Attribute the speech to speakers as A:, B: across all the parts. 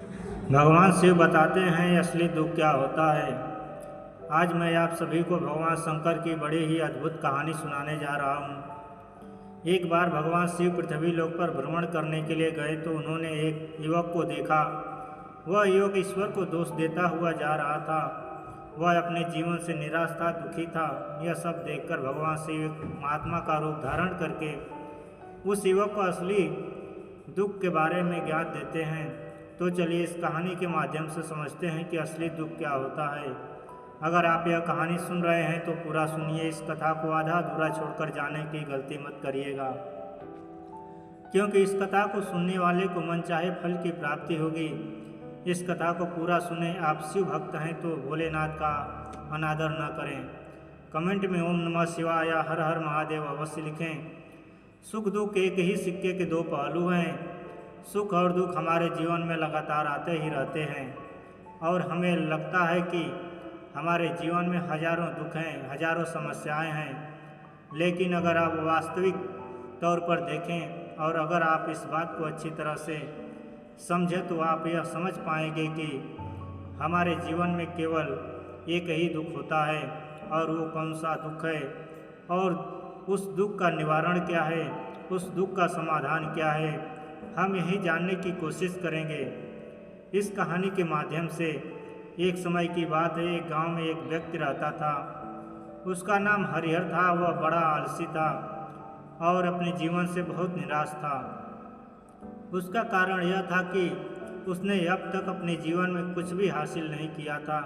A: भगवान शिव बताते हैं असली दुख क्या होता है। आज मैं आप सभी को भगवान शंकर की बड़ी ही अद्भुत कहानी सुनाने जा रहा हूँ। एक बार भगवान शिव पृथ्वी लोक पर भ्रमण करने के लिए गए तो उन्होंने एक युवक को देखा। वह युवक ईश्वर को दोष देता हुआ जा रहा था। वह अपने जीवन से निराश था, दुखी था। यह सब देखकर भगवान शिव एक महात्मा का रूप धारण करके उस युवक को असली दुख के बारे में ज्ञान देते हैं। तो चलिए इस कहानी के माध्यम से समझते हैं कि असली दुख क्या होता है। अगर आप यह कहानी सुन रहे हैं तो पूरा सुनिए। इस कथा को आधा अधूरा छोड़कर जाने की गलती मत करिएगा, क्योंकि इस कथा को सुनने वाले को मनचाहे फल की प्राप्ति होगी। इस कथा को पूरा सुने। आप शिव भक्त हैं तो भोलेनाथ का अनादर न करें। कमेंट में ओम नमः शिवाय या हर हर महादेव अवश्य लिखें। सुख दुख एक ही सिक्के के दो पहलू हैं। सुख और दुख हमारे जीवन में लगातार आते ही रहते हैं और हमें लगता है कि हमारे जीवन में हजारों दुख हैं, हजारों समस्याएं हैं। लेकिन अगर आप वास्तविक तौर पर देखें और अगर आप इस बात को अच्छी तरह से समझें तो आप यह समझ पाएंगे कि हमारे जीवन में केवल एक ही दुख होता है। और वो कौन सा दुख है और उस दुख का निवारण क्या है, उस दुख का समाधान क्या है, हम यही जानने की कोशिश करेंगे इस कहानी के माध्यम से। एक समय की बात है, एक गांव में एक व्यक्ति रहता था। उसका नाम हरिहर था। वह बड़ा आलसी था और अपने जीवन से बहुत निराश था। उसका कारण यह था कि उसने अब तक अपने जीवन में कुछ भी हासिल नहीं किया था।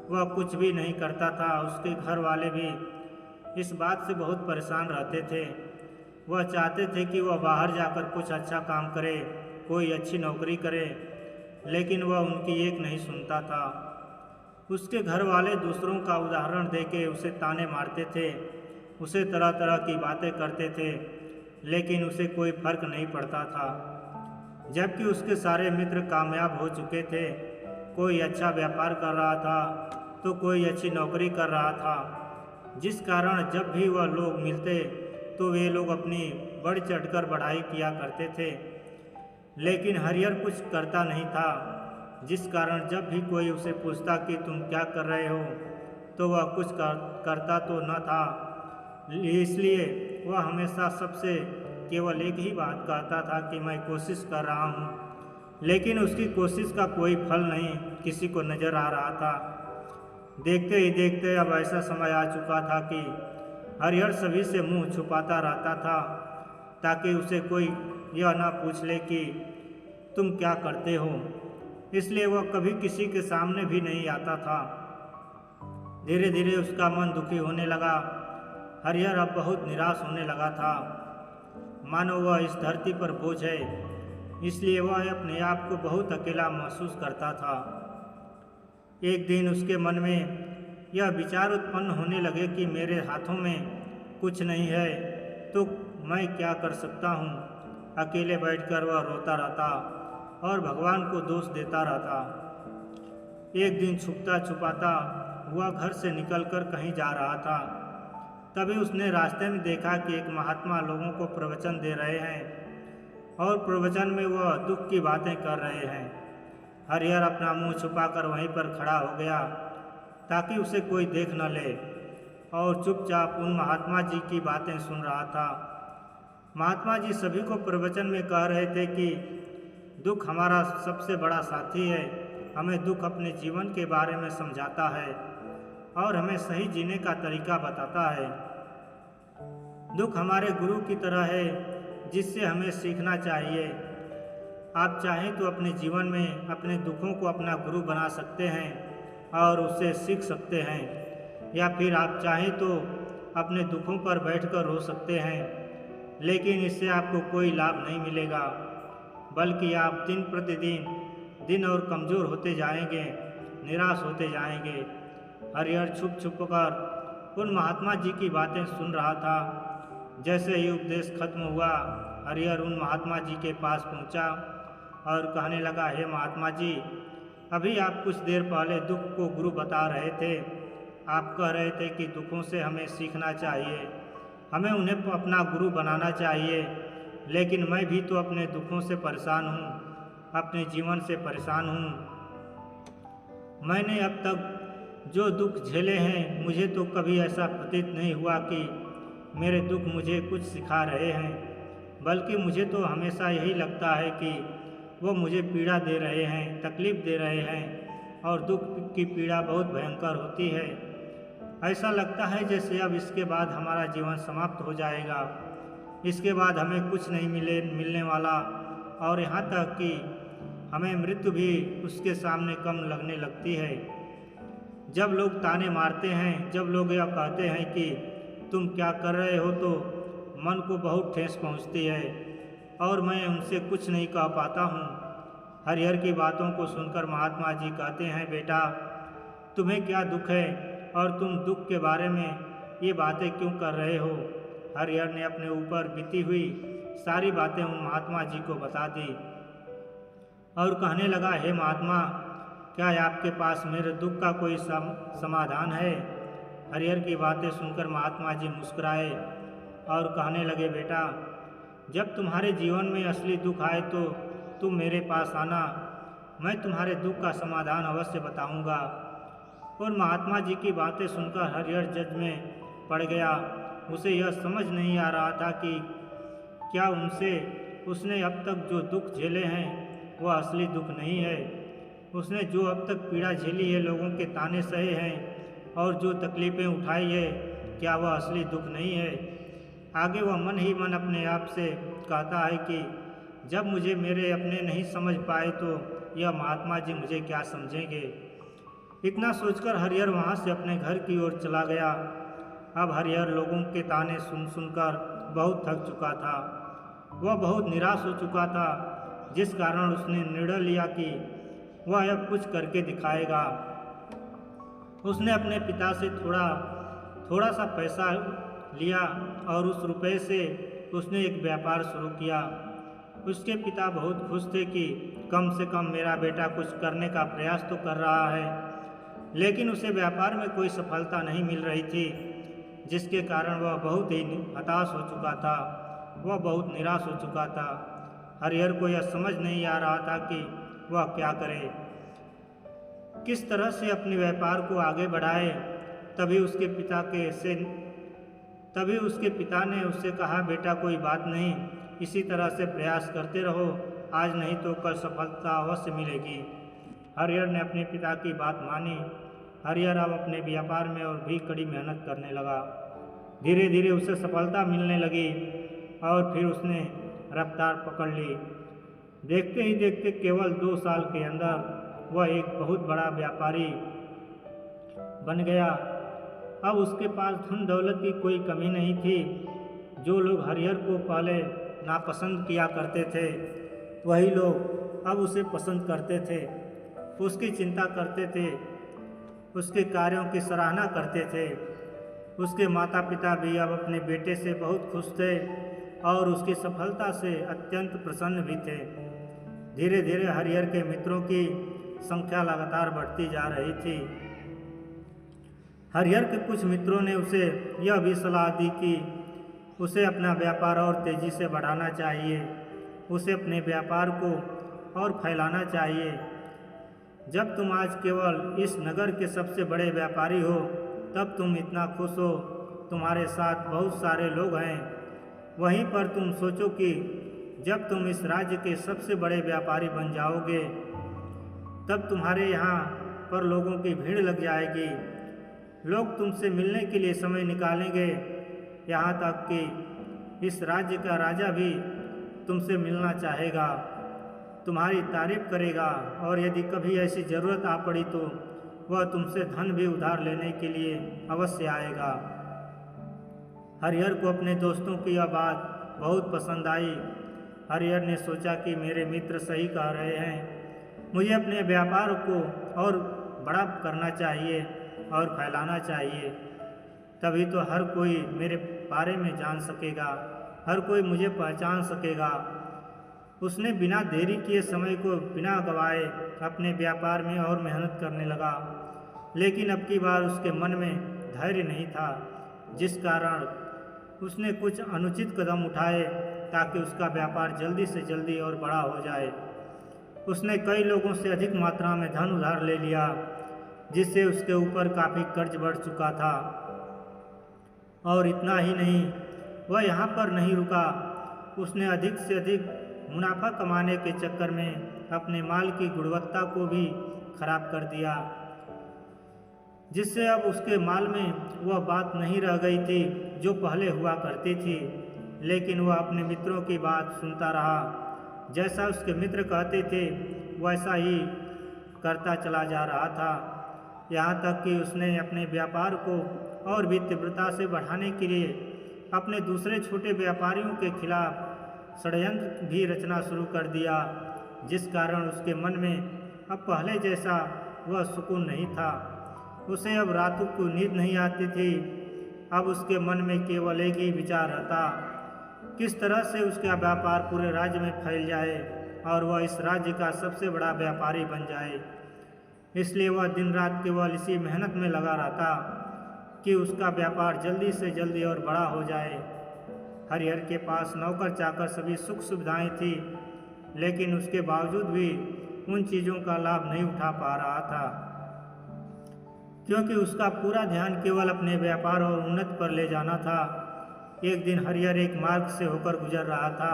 A: वह कुछ भी नहीं करता था। उसके घर वाले भी इस बात से बहुत परेशान रहते थे। वह चाहते थे कि वह बाहर जाकर कुछ अच्छा काम करे, कोई अच्छी नौकरी करे, लेकिन वह उनकी एक नहीं सुनता था। उसके घर वाले दूसरों का उदाहरण देके उसे ताने मारते थे, उसे तरह तरह की बातें करते थे, लेकिन उसे कोई फर्क नहीं पड़ता था। जबकि उसके सारे मित्र कामयाब हो चुके थे। कोई अच्छा व्यापार कर रहा था तो कोई अच्छी नौकरी कर रहा था, जिस कारण जब भी वह लोग मिलते तो वे लोग अपनी बढ़ चढ़कर बढ़ाई किया करते थे। लेकिन हरिहर कुछ करता नहीं था, जिस कारण जब भी कोई उसे पूछता कि तुम क्या कर रहे हो तो वह कुछ करता तो न था। इसलिए वह हमेशा सबसे केवल एक ही बात कहता था कि मैं कोशिश कर रहा हूँ। लेकिन उसकी कोशिश का कोई फल नहीं किसी को नज़र आ रहा था। देखते ही देखते अब ऐसा समय आ चुका था कि हरिहर सभी से मुंह छुपाता रहता था, ताकि उसे कोई यह ना पूछ ले कि तुम क्या करते हो। इसलिए वह कभी किसी के सामने भी नहीं आता था। धीरे धीरे उसका मन दुखी होने लगा। हरिहर अब बहुत निराश होने लगा था, मानो वह इस धरती पर बोझ है। इसलिए वह अपने आप को बहुत अकेला महसूस करता था। एक दिन उसके मन में यह विचार उत्पन्न होने लगे कि मेरे हाथों में कुछ नहीं है तो मैं क्या कर सकता हूँ। अकेले बैठकर वह रोता रहता और भगवान को दोष देता रहता। एक दिन छुपता छुपाता वह घर से निकलकर कहीं जा रहा था। तभी उसने रास्ते में देखा कि एक महात्मा लोगों को प्रवचन दे रहे हैं और प्रवचन में वह दुख की बातें कर रहे हैं। हरिहर अपना मुंह छुपाकर वहीं पर खड़ा हो गया ताकि उसे कोई देख न ले और चुपचाप उन महात्मा जी की बातें सुन रहा था। महात्मा जी सभी को प्रवचन में कह रहे थे कि दुख हमारा सबसे बड़ा साथी है। हमें दुख अपने जीवन के बारे में समझाता है और हमें सही जीने का तरीका बताता है। दुख हमारे गुरु की तरह है जिससे हमें सीखना चाहिए। आप चाहें तो अपने जीवन में अपने दुखों को अपना गुरु बना सकते हैं और उससे सीख सकते हैं, या फिर आप चाहें तो अपने दुखों पर बैठकर रो सकते हैं, लेकिन इससे आपको कोई लाभ नहीं मिलेगा, बल्कि आप दिन प्रतिदिन दिन और कमज़ोर होते जाएंगे, निराश होते जाएंगे। हरिहर छुप छुप कर उन महात्मा जी की बातें सुन रहा था। जैसे ही उपदेश खत्म हुआ, हरिहर उन महात्मा जी के पास पहुंचा और कहने लगा, हे महात्मा जी, अभी आप कुछ देर पहले दुख को गुरु बता रहे थे। आप कह रहे थे कि दुखों से हमें सीखना चाहिए, हमें उन्हें अपना गुरु बनाना चाहिए, लेकिन मैं भी तो अपने दुखों से परेशान हूँ। अपने जीवन से परेशान हूँ। मैंने अब तक जो दुख झेले हैं, मुझे तो कभी ऐसा प्रतीत नहीं हुआ कि मेरे दुख मुझे कुछ सिखा रहे हैं, बल्कि मुझे तो हमेशा यही लगता है कि वो मुझे पीड़ा दे रहे हैं, तकलीफ़ दे रहे हैं, और दुख की पीड़ा बहुत भयंकर होती है। ऐसा लगता है जैसे अब इसके बाद हमारा जीवन समाप्त हो जाएगा, इसके बाद हमें कुछ नहीं मिलने वाला, और यहाँ तक कि हमें मृत्यु भी उसके सामने कम लगने लगती है। जब लोग ताने मारते हैं, जब लोग यह कहते हैं कि तुम क्या कर रहे हो, तो मन को बहुत ठेस पहुँचती है और मैं उनसे कुछ नहीं कह पाता हूँ। हरिहर की बातों को सुनकर महात्मा जी कहते हैं, बेटा तुम्हें क्या दुख है और तुम दुख के बारे में ये बातें क्यों कर रहे हो। हरिहर ने अपने ऊपर बीती हुई सारी बातें उन महात्मा जी को बता दी और कहने लगा, हे महात्मा, क्या आपके पास मेरे दुख का कोई समाधान है। हरिहर की बातें सुनकर महात्मा जी मुस्कुराए और कहने लगे, बेटा जब तुम्हारे जीवन में असली दुख आए तो तुम मेरे पास आना, मैं तुम्हारे दुख का समाधान अवश्य बताऊंगा। और महात्मा जी की बातें सुनकर हरिहर जज में पड़ गया। उसे यह समझ नहीं आ रहा था कि क्या उसने अब तक जो दुख झेले हैं वह असली दुख नहीं है। उसने जो अब तक पीड़ा झेली है, लोगों के ताने सहे हैं और जो तकलीफ़ें उठाई है, क्या वह असली दुख नहीं है। आगे वह मन ही मन अपने आप से कहता है कि जब मुझे मेरे अपने नहीं समझ पाए तो यह महात्मा जी मुझे क्या समझेंगे। इतना सोचकर हरिहर वहाँ से अपने घर की ओर चला गया। अब हरिहर लोगों के ताने सुन सुनकर बहुत थक चुका था। वह बहुत निराश हो चुका था, जिस कारण उसने निर्णय लिया कि वह अब कुछ करके दिखाएगा। उसने अपने पिता से थोड़ा सा पैसा लिया और उस रुपए से उसने एक व्यापार शुरू किया। उसके पिता बहुत खुश थे कि कम से कम मेरा बेटा कुछ करने का प्रयास तो कर रहा है, लेकिन उसे व्यापार में कोई सफलता नहीं मिल रही थी, जिसके कारण वह बहुत ही हताश हो चुका था। वह बहुत निराश हो चुका था। हरिहर को यह समझ नहीं आ रहा था कि वह क्या करे, किस तरह से अपने व्यापार को आगे बढ़ाए। तभी उसके पिता ने उससे कहा, बेटा कोई बात नहीं, इसी तरह से प्रयास करते रहो, आज नहीं तो कल सफलता अवश्य मिलेगी। हरिहर ने अपने पिता की बात मानी। हरिहर अब अपने व्यापार में और भी कड़ी मेहनत करने लगा। धीरे धीरे उसे सफलता मिलने लगी और फिर उसने रफ्तार पकड़ ली। देखते ही देखते केवल 2 साल के अंदर वह एक बहुत बड़ा व्यापारी बन गया। अब उसके पास धन दौलत की कोई कमी नहीं थी। जो लोग हरिहर को पहले नापसंद किया करते थे, वही लोग अब उसे पसंद करते थे, उसकी चिंता करते थे, उसके कार्यों की सराहना करते थे। उसके माता पिता भी अब अपने बेटे से बहुत खुश थे और उसकी सफलता से अत्यंत प्रसन्न भी थे। धीरे धीरे हरिहर के मित्रों की संख्या लगातार बढ़ती जा रही थी। हरिहर के कुछ मित्रों ने उसे यह भी सलाह दी कि उसे अपना व्यापार और तेज़ी से बढ़ाना चाहिए, उसे अपने व्यापार को और फैलाना चाहिए। जब तुम आज केवल इस नगर के सबसे बड़े व्यापारी हो, तब तुम इतना खुश हो, तुम्हारे साथ बहुत सारे लोग हैं। वहीं पर तुम सोचो कि जब तुम इस राज्य के सबसे बड़े व्यापारी बन जाओगे, तब तुम्हारे यहाँ पर लोगों की भीड़ लग जाएगी। लोग तुमसे मिलने के लिए समय निकालेंगे, यहाँ तक कि इस राज्य का राजा भी तुमसे मिलना चाहेगा, तुम्हारी तारीफ करेगा और यदि कभी ऐसी ज़रूरत आ पड़ी तो वह तुमसे धन भी उधार लेने के लिए अवश्य आएगा। हरिहर को अपने दोस्तों की यह बात बहुत पसंद आई। हरिहर ने सोचा कि मेरे मित्र सही कह रहे हैं, मुझे अपने व्यापार को और बड़ा करना चाहिए और फैलाना चाहिए, तभी तो हर कोई मेरे बारे में जान सकेगा, हर कोई मुझे पहचान सकेगा। उसने बिना देरी किए समय को बिना गवाए अपने व्यापार में और मेहनत करने लगा, लेकिन अब की बार उसके मन में धैर्य नहीं था, जिस कारण उसने कुछ अनुचित कदम उठाए ताकि उसका व्यापार जल्दी से जल्दी और बड़ा हो जाए। उसने कई लोगों से अधिक मात्रा में धन उधार ले लिया, जिससे उसके ऊपर काफ़ी कर्ज बढ़ चुका था। और इतना ही नहीं, वह यहाँ पर नहीं रुका। उसने अधिक से अधिक मुनाफा कमाने के चक्कर में अपने माल की गुणवत्ता को भी खराब कर दिया, जिससे अब उसके माल में वह बात नहीं रह गई थी जो पहले हुआ करती थी। लेकिन वह अपने मित्रों की बात सुनता रहा। जैसा उसके मित्र कहते थे वैसा ही करता चला जा रहा था, यहाँ तक कि उसने अपने व्यापार को और भी तीव्रता से बढ़ाने के लिए अपने दूसरे छोटे व्यापारियों के खिलाफ षड्यंत्र भी रचना शुरू कर दिया, जिस कारण उसके मन में अब पहले जैसा वह सुकून नहीं था। उसे अब रातों को नींद नहीं आती थी। अब उसके मन में केवल एक ही विचार रहता, किस तरह से उसका व्यापार पूरे राज्य में फैल जाए और वह इस राज्य का सबसे बड़ा व्यापारी बन जाए। इसलिए वह दिन रात केवल इसी मेहनत में लगा रहता कि उसका व्यापार जल्दी से जल्दी और बड़ा हो जाए। हरिहर के पास नौकर चाकर सभी सुख सुविधाएं थी, लेकिन उसके बावजूद भी उन चीज़ों का लाभ नहीं उठा पा रहा था, क्योंकि उसका पूरा ध्यान केवल अपने व्यापार और उन्नति पर ले जाना था। एक दिन हरिहर एक मार्ग से होकर गुजर रहा था।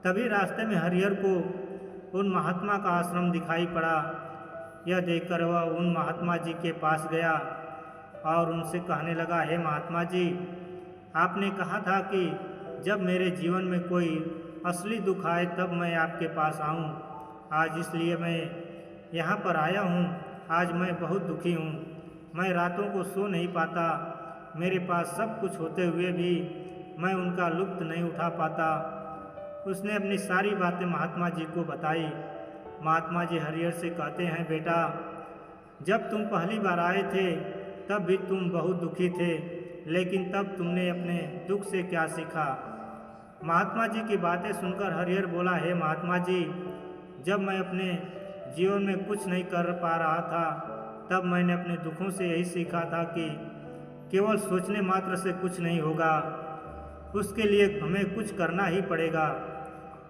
A: तभी रास्ते में हरिहर को उन महात्मा का आश्रम दिखाई पड़ा। यह देखकर वह उन महात्मा जी के पास गया और उनसे कहने लगा, हे महात्मा जी, आपने कहा था कि जब मेरे जीवन में कोई असली दुख आए तब मैं आपके पास आऊं। आज इसलिए मैं यहाँ पर आया हूँ। आज मैं बहुत दुखी हूँ। मैं रातों को सो नहीं पाता। मेरे पास सब कुछ होते हुए भी मैं उनका लुत्फ़ नहीं उठा पाता। उसने अपनी सारी बातें महात्मा जी को बताई। महात्मा जी हरिहर से कहते हैं, बेटा, जब तुम पहली बार आए थे तब भी तुम बहुत दुखी थे, लेकिन तब तुमने अपने दुख से क्या सीखा? महात्मा जी की बातें सुनकर हरिहर बोला, हे महात्मा जी, जब मैं अपने जीवन में कुछ नहीं कर पा रहा था तब मैंने अपने दुखों से यही सीखा था कि केवल सोचने मात्र से कुछ नहीं होगा, उसके लिए हमें कुछ करना ही पड़ेगा।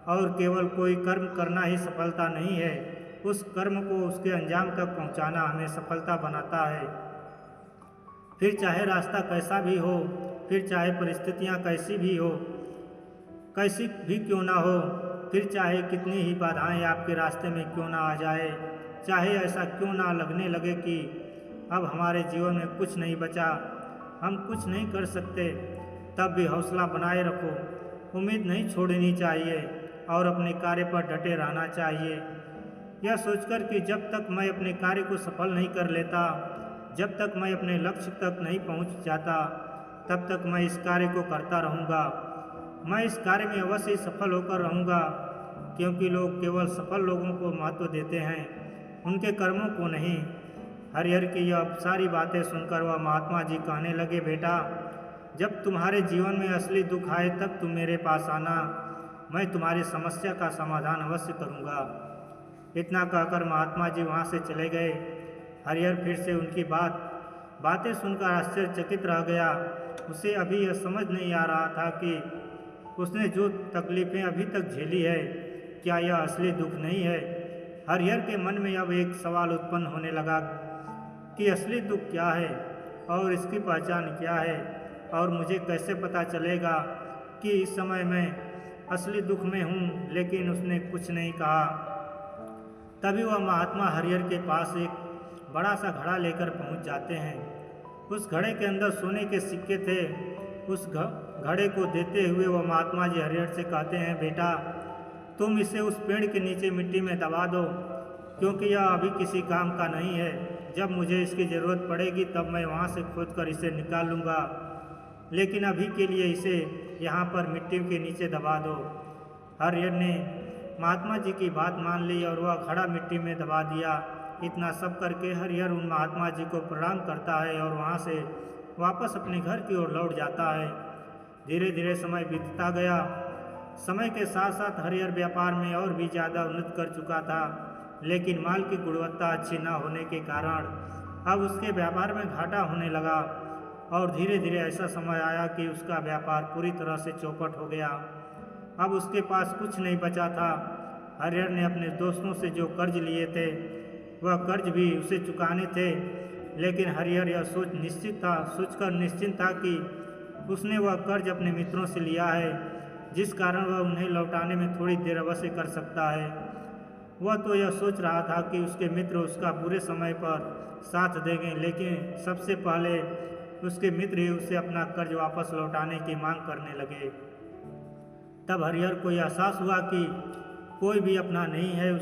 A: और केवल कोई कर्म करना ही सफलता नहीं है, उस कर्म को उसके अंजाम तक पहुंचाना हमें सफलता बनाता है। फिर चाहे रास्ता कैसा भी हो, फिर चाहे परिस्थितियां कैसी भी हो, कैसी भी क्यों ना हो, फिर चाहे कितनी ही बाधाएं आपके रास्ते में क्यों ना आ जाए, चाहे ऐसा क्यों ना लगने लगे कि अब हमारे जीवन में कुछ नहीं बचा, हम कुछ नहीं कर सकते, तब भी हौसला बनाए रखो। उम्मीद नहीं छोड़नी चाहिए और अपने कार्य पर डटे रहना चाहिए। यह सोचकर कि जब तक मैं अपने कार्य को सफल नहीं कर लेता, जब तक मैं अपने लक्ष्य तक नहीं पहुंच जाता, तब तक मैं इस कार्य को करता रहूँगा। मैं इस कार्य में अवश्य सफल होकर रहूँगा, क्योंकि लोग केवल सफल लोगों को महत्व देते हैं, उनके कर्मों को नहीं। हरिहर की यह सारी बातें सुनकर वह महात्मा जी कहने लगे, बेटा, जब तुम्हारे जीवन में असली दुख आए तब तुम मेरे पास आना, मैं तुम्हारी समस्या का समाधान अवश्य करूँगा। इतना कहकर महात्मा जी वहाँ से चले गए। हरिहर फिर से उनकी बातें सुनकर आश्चर्यचकित रह गया। उसे अभी यह समझ नहीं आ रहा था कि उसने जो तकलीफ़ें अभी तक झेली है, क्या यह असली दुख नहीं है? हरिहर के मन में अब एक सवाल उत्पन्न होने लगा कि असली दुख क्या है और इसकी पहचान क्या है, और मुझे कैसे पता चलेगा कि इस समय मैं असली दुख में हूँ। लेकिन उसने कुछ नहीं कहा। तभी वह महात्मा हरिहर के पास एक बड़ा सा घड़ा लेकर पहुँच जाते हैं। उस घड़े के अंदर सोने के सिक्के थे। उस घड़े को देते हुए वह महात्मा जी हरिहर से कहते हैं, बेटा, तुम इसे उस पेड़ के नीचे मिट्टी में दबा दो, क्योंकि यह अभी किसी काम का नहीं है। जब मुझे इसकी ज़रूरत पड़ेगी तब मैं वहाँ से खोदकर इसे निकाल लूँगा, लेकिन अभी के लिए इसे यहाँ पर मिट्टी के नीचे दबा दो। हरिहर ने महात्मा जी की बात मान ली और वह घड़ा मिट्टी में दबा दिया। इतना सब करके हरिहर उन महात्मा जी को प्रणाम करता है और वहाँ से वापस अपने घर की ओर लौट जाता है। धीरे धीरे समय बीतता गया। समय के साथ साथ हरिहर व्यापार में और भी ज़्यादा उन्नति कर चुका था, लेकिन माल की गुणवत्ता अच्छी न होने के कारण अब उसके व्यापार में घाटा होने लगा और धीरे धीरे ऐसा समय आया कि उसका व्यापार पूरी तरह से चौपट हो गया। अब उसके पास कुछ नहीं बचा था। हरिहर ने अपने दोस्तों से जो कर्ज लिए थे वह कर्ज भी उसे चुकाने थे, लेकिन हरिहर यह सोचकर निश्चिंत था कि उसने वह कर्ज अपने मित्रों से लिया है, जिस कारण वह उन्हें लौटाने में थोड़ी देर अवश्य कर सकता है। वह तो यह सोच रहा था कि उसके मित्र उसका बुरे समय पर साथ देंगे, लेकिन सबसे पहले उसके मित्र ही उसे अपना कर्ज वापस लौटाने की मांग करने लगे। तब हरिहर को एहसास हुआ कि कोई भी अपना नहीं है।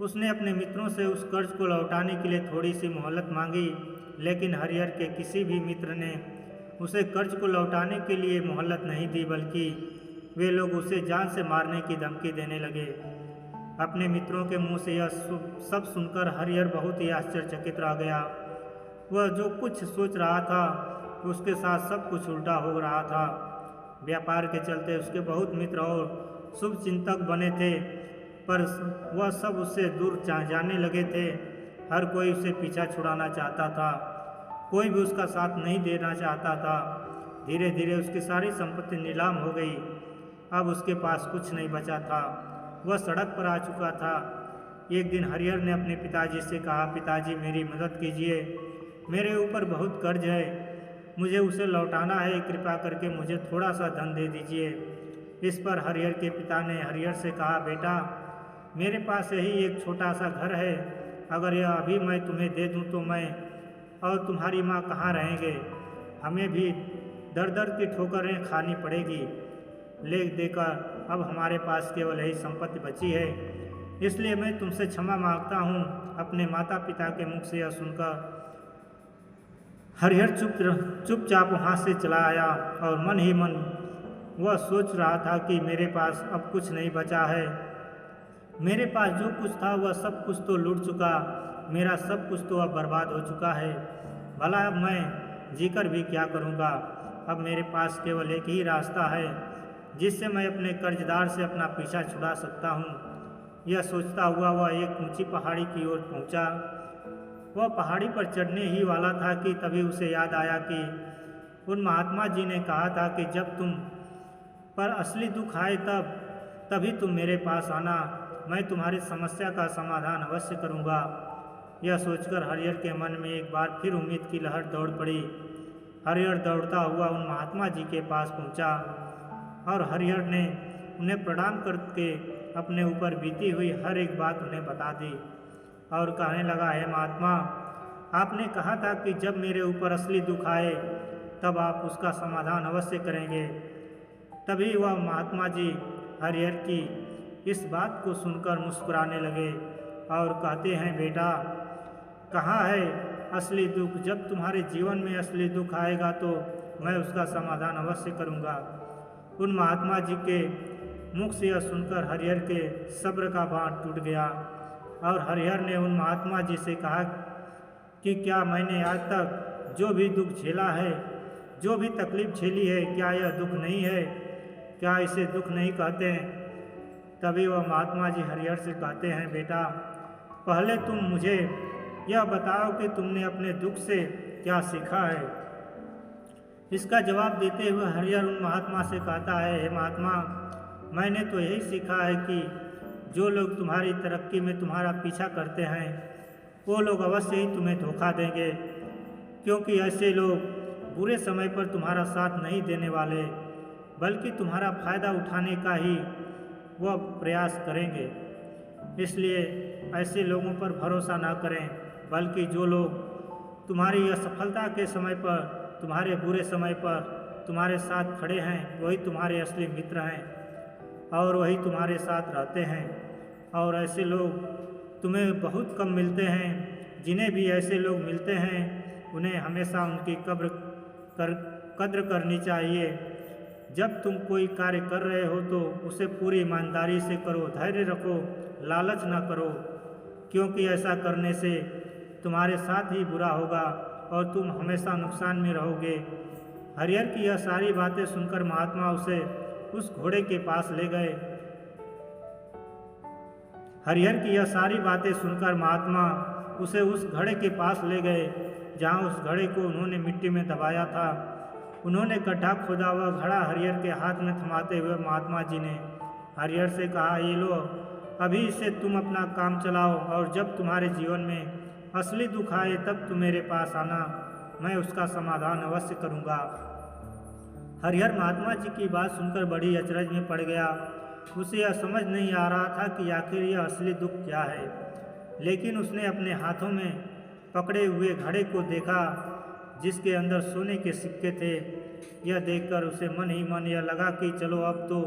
A: उसने अपने मित्रों से उस कर्ज को लौटाने के लिए थोड़ी सी मोहलत मांगी, लेकिन हरिहर के किसी भी मित्र ने उसे कर्ज को लौटाने के लिए मोहलत नहीं दी, बल्कि वे लोग उसे जान से मारने की धमकी देने लगे। अपने मित्रों के मुंह से यह सब सुनकर हरिहर बहुत ही आश्चर्यचकित रह गया। वह जो कुछ सोच रहा था उसके साथ सब कुछ उल्टा हो रहा था। व्यापार के चलते उसके बहुत मित्र और शुभ चिंतक बने थे, पर वह सब उससे दूर जाने लगे थे। हर कोई उसे पीछा छुड़ाना चाहता था, कोई भी उसका साथ नहीं देना चाहता था। धीरे धीरे उसकी सारी संपत्ति नीलाम हो गई। अब उसके पास कुछ नहीं बचा था, वह सड़क पर आ चुका था। एक दिन हरिहर ने अपने पिताजी से कहा, पिताजी मेरी मदद कीजिए, मेरे ऊपर बहुत कर्ज है, मुझे उसे लौटाना है, कृपा करके मुझे थोड़ा सा धन दे दीजिए। इस पर हरिहर के पिता ने हरिहर से कहा, बेटा मेरे पास यही एक छोटा सा घर है, अगर यह अभी मैं तुम्हें दे दूं तो मैं और तुम्हारी माँ कहाँ रहेंगे, हमें भी दर दर की ठोकरें खानी पड़ेगी। ले देकर अब हमारे पास केवल यही संपत्ति बची है, इसलिए मैं तुमसे क्षमा मांगता हूँ। अपने माता पिता के मुख से यह सुनकर हरिहर चुपचाप वहाँ से चला आया और मन ही मन वह सोच रहा था कि मेरे पास अब कुछ नहीं बचा है, मेरे पास जो कुछ था वह सब कुछ तो लूट चुका, मेरा सब कुछ तो अब बर्बाद हो चुका है। भला अब मैं जीकर भी क्या करूँगा, अब मेरे पास केवल एक ही रास्ता है जिससे मैं अपने कर्जदार से अपना पीछा छुड़ा सकता हूँ। यह सोचता हुआ वह एक ऊंची पहाड़ी की ओर पहुँचा। वह पहाड़ी पर चढ़ने ही वाला था कि तभी उसे याद आया कि उन महात्मा जी ने कहा था कि जब तुम पर असली दुख आए तभी तुम मेरे पास आना, मैं तुम्हारी समस्या का समाधान अवश्य करूँगा। यह सोचकर हरिहर के मन में एक बार फिर उम्मीद की लहर दौड़ पड़ी। हरिहर दौड़ता हुआ उन महात्मा जी के पास पहुँचा और हरिहर ने उन्हें प्रणाम करके अपने ऊपर बीती हुई हर एक बात उन्हें बता दी और कहने लगा, हे महात्मा, आपने कहा था कि जब मेरे ऊपर असली दुख आए तब आप उसका समाधान अवश्य करेंगे। तभी वह महात्मा जी हरिहर की इस बात को सुनकर मुस्कुराने लगे और कहते हैं, बेटा कहाँ है असली दुख, जब तुम्हारे जीवन में असली दुख आएगा तो मैं उसका समाधान अवश्य करूँगा। उन महात्मा जी के मुख से यह सुनकर हरिहर के सब्र का बांध टूट गया और हरिहर ने उन महात्मा जी से कहा कि क्या मैंने आज तक जो भी दुख झेला है, जो भी तकलीफ झेली है, क्या यह दुख नहीं है, क्या इसे दुख नहीं कहते हैं। तभी वह महात्मा जी हरिहर से कहते हैं, बेटा पहले तुम मुझे यह बताओ कि तुमने अपने दुख से क्या सीखा है। इसका जवाब देते हुए हरिहर उन महात्मा से कहता है, हे महात्मा, मैंने तो यही सीखा है कि जो लोग तुम्हारी तरक्की में तुम्हारा पीछा करते हैं वो लोग अवश्य ही तुम्हें धोखा देंगे, क्योंकि ऐसे लोग बुरे समय पर तुम्हारा साथ नहीं देने वाले, बल्कि तुम्हारा फ़ायदा उठाने का ही वह प्रयास करेंगे। इसलिए ऐसे लोगों पर भरोसा ना करें, बल्कि जो लोग तुम्हारी असफलता के समय पर, तुम्हारे बुरे समय पर तुम्हारे साथ खड़े हैं, वही तुम्हारे असली मित्र हैं और वही तुम्हारे साथ रहते हैं। और ऐसे लोग तुम्हें बहुत कम मिलते हैं। जिन्हें भी ऐसे लोग मिलते हैं उन्हें हमेशा उनकी कद्र करनी चाहिए। जब तुम कोई कार्य कर रहे हो तो उसे पूरी ईमानदारी से करो, धैर्य रखो, लालच ना करो, क्योंकि ऐसा करने से तुम्हारे साथ ही बुरा होगा और तुम हमेशा नुकसान में रहोगे। हरिहर की यह सारी बातें सुनकर महात्मा उसे उस घोड़े के पास ले गए। हरिहर की यह सारी बातें सुनकर महात्मा उसे उस घड़े के पास ले गए जहाँ उस घड़े को उन्होंने मिट्टी में दबाया था। उन्होंने गड्ढा खोदा हुआ घड़ा हरिहर के हाथ में थमाते हुए महात्मा जी ने हरिहर से कहा, ये लो, अभी इसे तुम अपना काम चलाओ और जब तुम्हारे जीवन में असली दुख आए तब तुम मेरे पास आना, मैं उसका समाधान अवश्य करूँगा। हरिहर महात्मा जी की बात सुनकर बड़ी अचरज में पड़ गया। उसे यह समझ नहीं आ रहा था कि आखिर यह असली दुख क्या है, लेकिन उसने अपने हाथों में पकड़े हुए घड़े को देखा जिसके अंदर सोने के सिक्के थे। यह देखकर उसे मन ही मन यह लगा कि चलो अब तो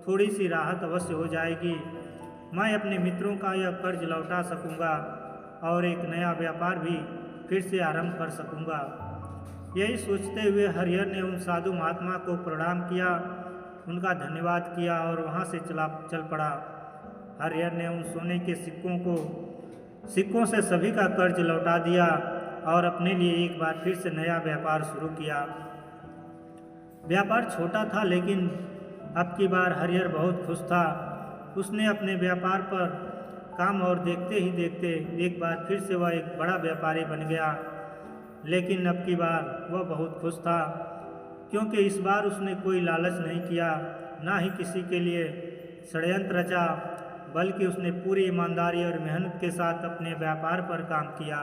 A: थोड़ी सी राहत अवश्य हो जाएगी, मैं अपने मित्रों का यह कर्ज लौटा सकूंगा और एक नया व्यापार भी फिर से आरंभ कर सकूंगा। यही सोचते हुए हरिहर ने उन साधु महात्मा को प्रणाम किया, उनका धन्यवाद किया और वहाँ से चल पड़ा। हरिहर ने उन सोने के सिक्कों से सभी का कर्ज लौटा दिया और अपने लिए एक बार फिर से नया व्यापार शुरू किया। व्यापार छोटा था लेकिन अब की बार हरिहर बहुत खुश था। उसने अपने व्यापार पर काम और देखते ही देखते एक बार फिर से वह एक बड़ा व्यापारी बन गया। लेकिन अब की बार वह बहुत खुश था क्योंकि इस बार उसने कोई लालच नहीं किया, ना ही किसी के लिए षड्यंत्र रचा, बल्कि उसने पूरी ईमानदारी और मेहनत के साथ अपने व्यापार पर काम किया।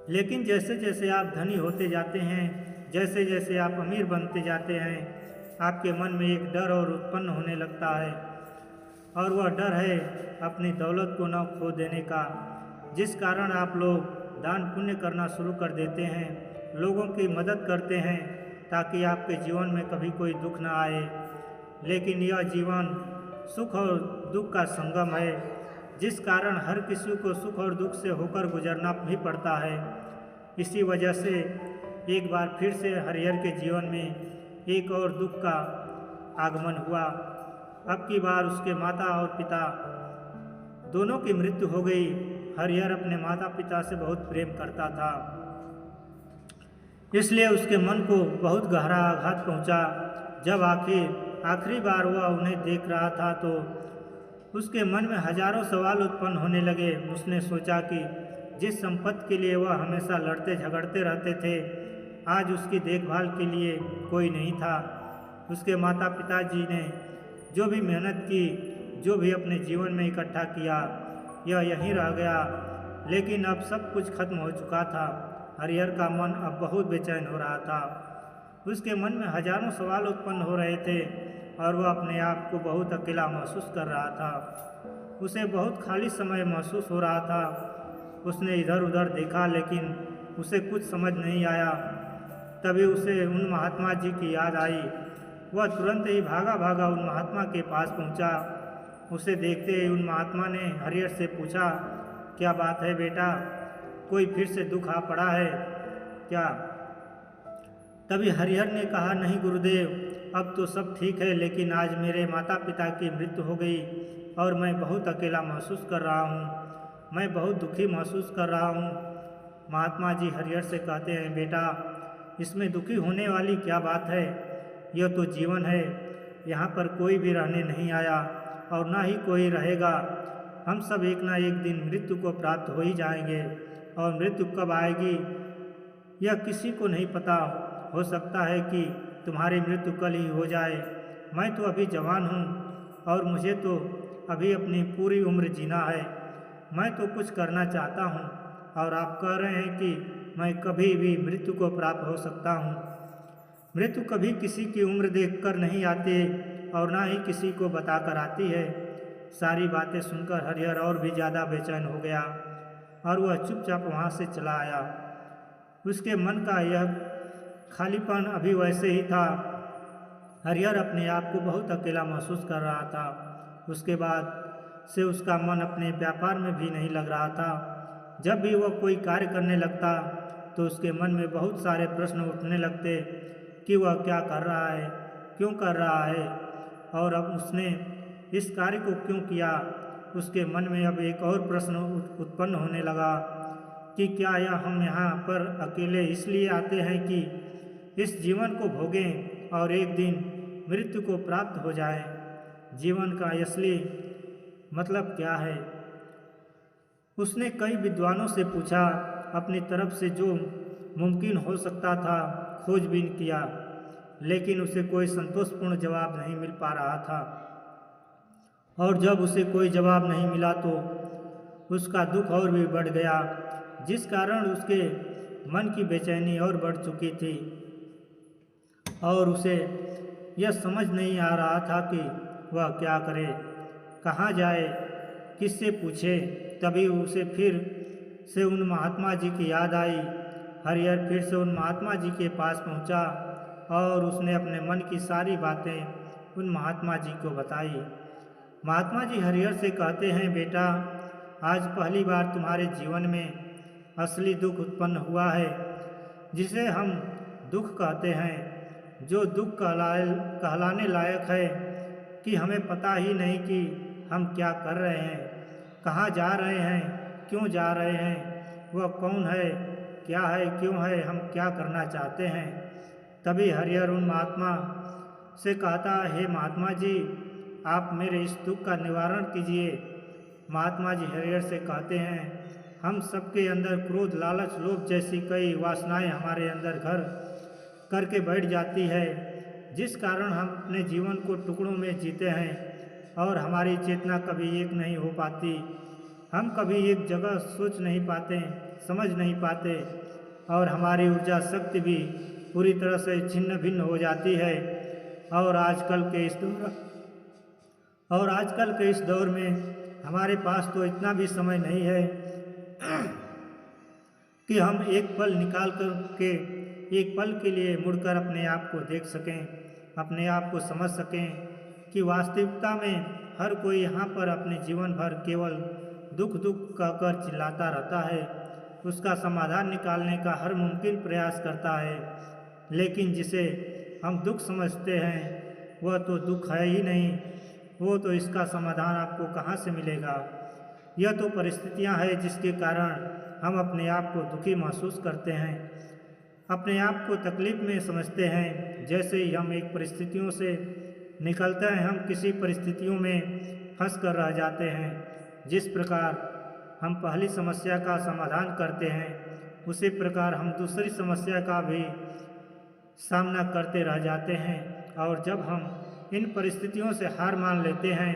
A: लेकिन जैसे जैसे आप धनी होते जाते हैं, जैसे जैसे आप अमीर बनते जाते हैं, आपके मन में एक डर और उत्पन्न होने लगता है, और वह डर है अपनी दौलत को न खो देने का, जिस कारण आप लोग दान पुण्य करना शुरू कर देते हैं, लोगों की मदद करते हैं ताकि आपके जीवन में कभी कोई दुख न आए। लेकिन यह जीवन सुख और दुख का संगम है, जिस कारण हर किसी को सुख और दुख से होकर गुजरना भी पड़ता है। इसी वजह से एक बार फिर से हरिहर के जीवन में एक और दुख का आगमन हुआ। अब की बार उसके माता और पिता दोनों की मृत्यु हो गई। हरिहर अपने माता पिता से बहुत प्रेम करता था, इसलिए उसके मन को बहुत गहरा आघात पहुंचा। जब आखिरी बार वह उन्हें देख रहा था तो उसके मन में हजारों सवाल उत्पन्न होने लगे। उसने सोचा कि जिस संपत्ति के लिए वह हमेशा लड़ते झगड़ते रहते थे, आज उसकी देखभाल के लिए कोई नहीं था। उसके माता पिताजी ने जो भी मेहनत की, जो भी अपने जीवन में इकट्ठा किया, यह यहीं रह गया। लेकिन अब सब कुछ खत्म हो चुका था। हरिहर का मन अब बहुत बेचैन हो रहा था। उसके मन में हजारों सवाल उत्पन्न हो रहे थे और वह अपने आप को बहुत अकेला महसूस कर रहा था। उसे बहुत खाली समय महसूस हो रहा था। उसने इधर उधर देखा लेकिन उसे कुछ समझ नहीं आया। तभी उसे उन महात्मा जी की याद आई। वह तुरंत ही भागा भागा उन महात्मा के पास पहुंचा। उसे देखते ही उन महात्मा ने हरिहर से पूछा, क्या बात है बेटा, कोई फिर से दुख आ पड़ा है क्या? तभी हरिहर ने कहा, नहीं गुरुदेव, अब तो सब ठीक है, लेकिन आज मेरे माता पिता की मृत्यु हो गई और मैं बहुत अकेला महसूस कर रहा हूँ, मैं बहुत दुखी महसूस कर रहा हूँ। महात्मा जी हरिहर से कहते हैं, बेटा, इसमें दुखी होने वाली क्या बात है? यह तो जीवन है। यहाँ पर कोई भी रहने नहीं आया और ना ही कोई रहेगा। हम सब एक ना एक दिन मृत्यु को प्राप्त हो ही जाएंगे और मृत्यु कब आएगी यह किसी को नहीं पता। हो सकता है कि तुम्हारी मृत्यु कल ही हो जाए। मैं तो अभी जवान हूँ और मुझे तो अभी अपनी पूरी उम्र जीना है। मैं तो कुछ करना चाहता हूँ और आप कह रहे हैं कि मैं कभी भी मृत्यु को प्राप्त हो सकता हूँ। मृत्यु कभी किसी की उम्र देखकर नहीं आती और ना ही किसी को बताकर आती है। सारी बातें सुनकर हरिहर और भी ज़्यादा बेचैन हो गया और वह चुपचाप वहाँ से चला आया। उसके मन का यह खालीपन अभी वैसे ही था। हरिहर अपने आप को बहुत अकेला महसूस कर रहा था। उसके बाद से उसका मन अपने व्यापार में भी नहीं लग रहा था। जब भी वह कोई कार्य करने लगता तो उसके मन में बहुत सारे प्रश्न उठने लगते कि वह क्या कर रहा है, क्यों कर रहा है और अब उसने इस कार्य को क्यों किया। उसके मन में अब एक और प्रश्न उत्पन्न होने लगा कि क्या यह हम यहाँ पर अकेले इसलिए आते हैं कि इस जीवन को भोगें और एक दिन मृत्यु को प्राप्त हो जाए। जीवन का असली मतलब क्या है? उसने कई विद्वानों से पूछा, अपनी तरफ से जो मुमकिन हो सकता था खोजबीन किया, लेकिन उसे कोई संतोषपूर्ण जवाब नहीं मिल पा रहा था। और जब उसे कोई जवाब नहीं मिला तो उसका दुख और भी बढ़ गया, जिस कारण उसके मन की बेचैनी और बढ़ चुकी थी और उसे यह समझ नहीं आ रहा था कि वह क्या करे, कहाँ जाए, किससे पूछे। तभी उसे फिर से उन महात्मा जी की याद आई। हरिहर फिर से उन महात्मा जी के पास पहुंचा और उसने अपने मन की सारी बातें उन महात्मा जी को बताई। महात्मा जी हरिहर से कहते हैं, बेटा, आज पहली बार तुम्हारे जीवन में असली दुख उत्पन्न हुआ है, जिसे हम दुख कहते हैं, जो दुख कहलाने लायक है कि हमें पता ही नहीं कि हम क्या कर रहे हैं, कहाँ जा रहे हैं, क्यों जा रहे हैं, वह कौन है, क्या है, क्यों है, हम क्या करना चाहते हैं। तभी हरिहर उन महात्मा से कहता, हे महात्मा जी, आप मेरे इस दुख का निवारण कीजिए। महात्मा जी हरिहर से कहते हैं, हम सबके अंदर क्रोध, लालच, लोभ जैसी कई वासनाएं हमारे अंदर घर करके बैठ जाती है, जिस कारण हम अपने जीवन को टुकड़ों में जीते हैं और हमारी चेतना कभी एक नहीं हो पाती। हम कभी एक जगह सोच नहीं पाते, समझ नहीं पाते और हमारी ऊर्जा शक्ति भी पूरी तरह से छिन्न भिन्न हो जाती है। और आजकल के इस दौर में हमारे पास तो इतना भी समय नहीं है कि हम एक पल निकाल कर के एक पल के लिए मुड़कर अपने आप को देख सकें, अपने आप को समझ सकें कि वास्तविकता में हर कोई यहाँ पर अपने जीवन भर केवल दुख दुख कहकर चिल्लाता रहता है, उसका समाधान निकालने का हर मुमकिन प्रयास करता है, लेकिन जिसे हम दुख समझते हैं वह तो दुख है ही नहीं, वो तो इसका समाधान आपको कहाँ से मिलेगा। यह तो परिस्थितियाँ हैं जिसके कारण हम अपने आप को दुखी महसूस करते हैं, अपने आप को तकलीफ में समझते हैं। जैसे ही हम एक परिस्थितियों से निकलते हैं, हम किसी परिस्थितियों में फंस कर रह जाते हैं। जिस प्रकार हम पहली समस्या का समाधान करते हैं, उसी प्रकार हम दूसरी समस्या का भी सामना करते रह जाते हैं। और जब हम इन परिस्थितियों से हार मान लेते हैं,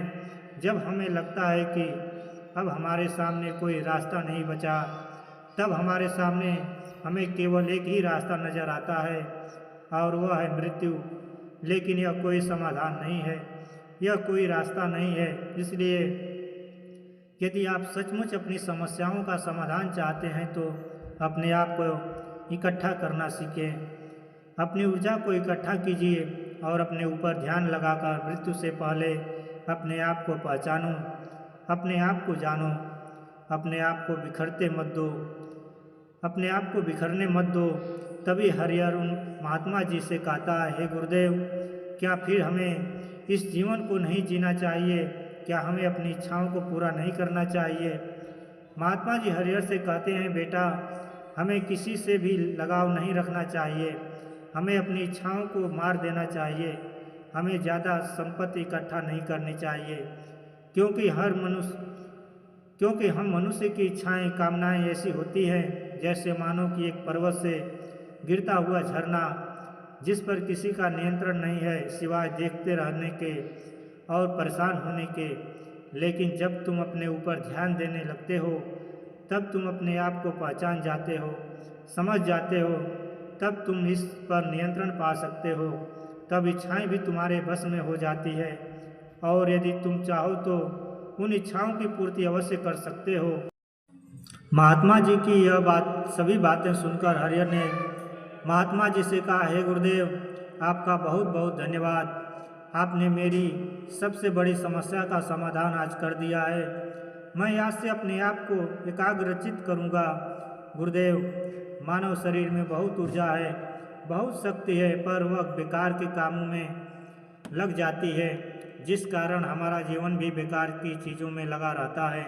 A: जब हमें लगता है कि अब हमारे सामने कोई रास्ता नहीं बचा, तब हमारे सामने हमें केवल एक ही रास्ता नज़र आता है और वह है मृत्यु। लेकिन यह कोई समाधान नहीं है, यह कोई रास्ता नहीं है। इसलिए यदि आप सचमुच अपनी समस्याओं का समाधान चाहते हैं तो अपने आप को इकट्ठा करना सीखें, अपनी ऊर्जा को इकट्ठा कीजिए और अपने ऊपर ध्यान लगाकर मृत्यु से पहले अपने आप को पहचानो, अपने आप को जानो, अपने आप को बिखरते मत दो, अपने आप को बिखरने मत दो। तभी हरिहर उन महात्मा जी से कहता है, हे गुरुदेव, क्या फिर हमें इस जीवन को नहीं जीना चाहिए? क्या हमें अपनी इच्छाओं को पूरा नहीं करना चाहिए? महात्मा जी हरिहर से कहते हैं, बेटा, हमें किसी से भी लगाव नहीं रखना चाहिए, हमें अपनी इच्छाओं को मार देना चाहिए, हमें ज़्यादा संपत्ति इकट्ठा नहीं करनी चाहिए, क्योंकि हम मनुष्य की इच्छाएं, कामनाएं ऐसी होती हैं जैसे मानो कि एक पर्वत से गिरता हुआ झरना, जिस पर किसी का नियंत्रण नहीं है सिवाय देखते रहने के और परेशान होने के। लेकिन जब तुम अपने ऊपर ध्यान देने लगते हो, तब तुम अपने आप को पहचान जाते हो, समझ जाते हो, तब तुम इस पर नियंत्रण पा सकते हो, तब इच्छाएं भी तुम्हारे बस में हो जाती है और यदि तुम चाहो तो उन इच्छाओं की पूर्ति अवश्य कर सकते हो। महात्मा जी की यह सभी बातें सुनकर हरिहर ने महात्मा जी से कहा, हे गुरुदेव, आपका बहुत बहुत धन्यवाद, आपने मेरी सबसे बड़ी समस्या का समाधान आज कर दिया है। मैं आज से अपने आप को एकाग्रचित करूँगा। गुरुदेव, मानव शरीर में बहुत ऊर्जा है, बहुत शक्ति है, पर वह बेकार के कामों में लग जाती है, जिस कारण हमारा जीवन भी बेकार की चीज़ों में लगा रहता है।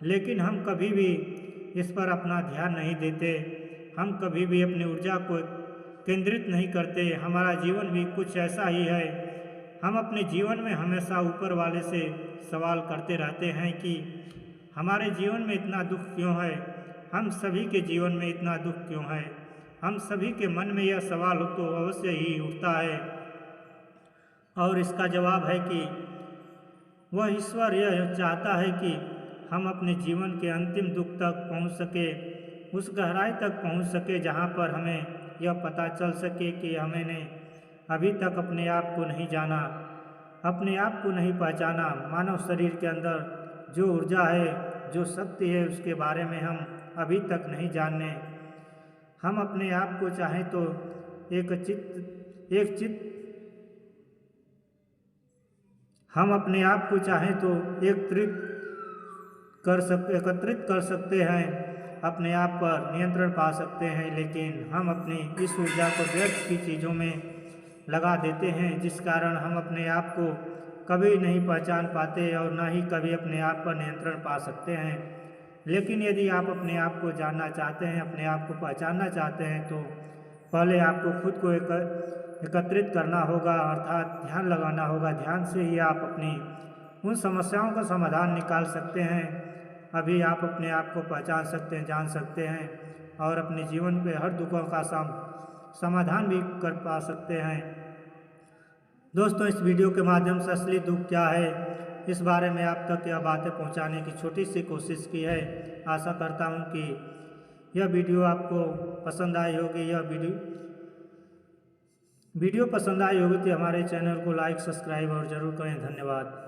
A: लेकिन हम कभी भी इस पर अपना ध्यान नहीं देते, हम कभी भी अपनी ऊर्जा को केंद्रित नहीं करते। हमारा जीवन भी कुछ ऐसा ही है, हम अपने जीवन में हमेशा ऊपर वाले से सवाल करते रहते हैं कि हमारे जीवन में इतना दुख क्यों है, हम सभी के जीवन में इतना दुख क्यों है। हम सभी के मन में यह सवाल तो अवश्य ही उठता है और इसका जवाब है कि वह ईश्वर यह चाहता है कि हम अपने जीवन के अंतिम दुख तक पहुंच सके, उस गहराई तक पहुंच सके जहां पर हमें यह पता चल सके कि हमने अभी तक अपने आप को नहीं जाना, अपने आप को नहीं पहचाना। मानव शरीर के अंदर जो ऊर्जा है, जो शक्ति है, उसके बारे में हम अभी तक नहीं जाने। हम अपने आप को चाहें तो हम अपने आप को चाहें तो एकत्रित कर सकते हैं, अपने आप पर नियंत्रण पा सकते हैं, लेकिन हम अपनी इस ऊर्जा को व्यर्थ की चीज़ों में लगा देते हैं, जिस कारण हम अपने आप को कभी नहीं पहचान पाते और न ही कभी अपने आप पर नियंत्रण पा सकते हैं। लेकिन यदि आप अपने आप को जानना चाहते हैं, अपने आप को पहचानना चाहते हैं, तो पहले आपको खुद को एकत्रित करना होगा, अर्थात ध्यान लगाना होगा। ध्यान से ही आप अपनी उन समस्याओं का समाधान निकाल सकते हैं। अभी आप अपने आप को पहचान सकते हैं, जान सकते हैं और अपने जीवन पे हर दुखों का समाधान भी कर पा सकते हैं। दोस्तों, इस वीडियो के माध्यम से असली दुख क्या है, इस बारे में आप तक यह बातें पहुंचाने की छोटी सी कोशिश की है। आशा करता हूं कि यह वीडियो आपको पसंद आई होगी। यह वीडियो पसंद आई होगी तो हमारे चैनल को लाइक, सब्सक्राइब और ज़रूर करें। धन्यवाद।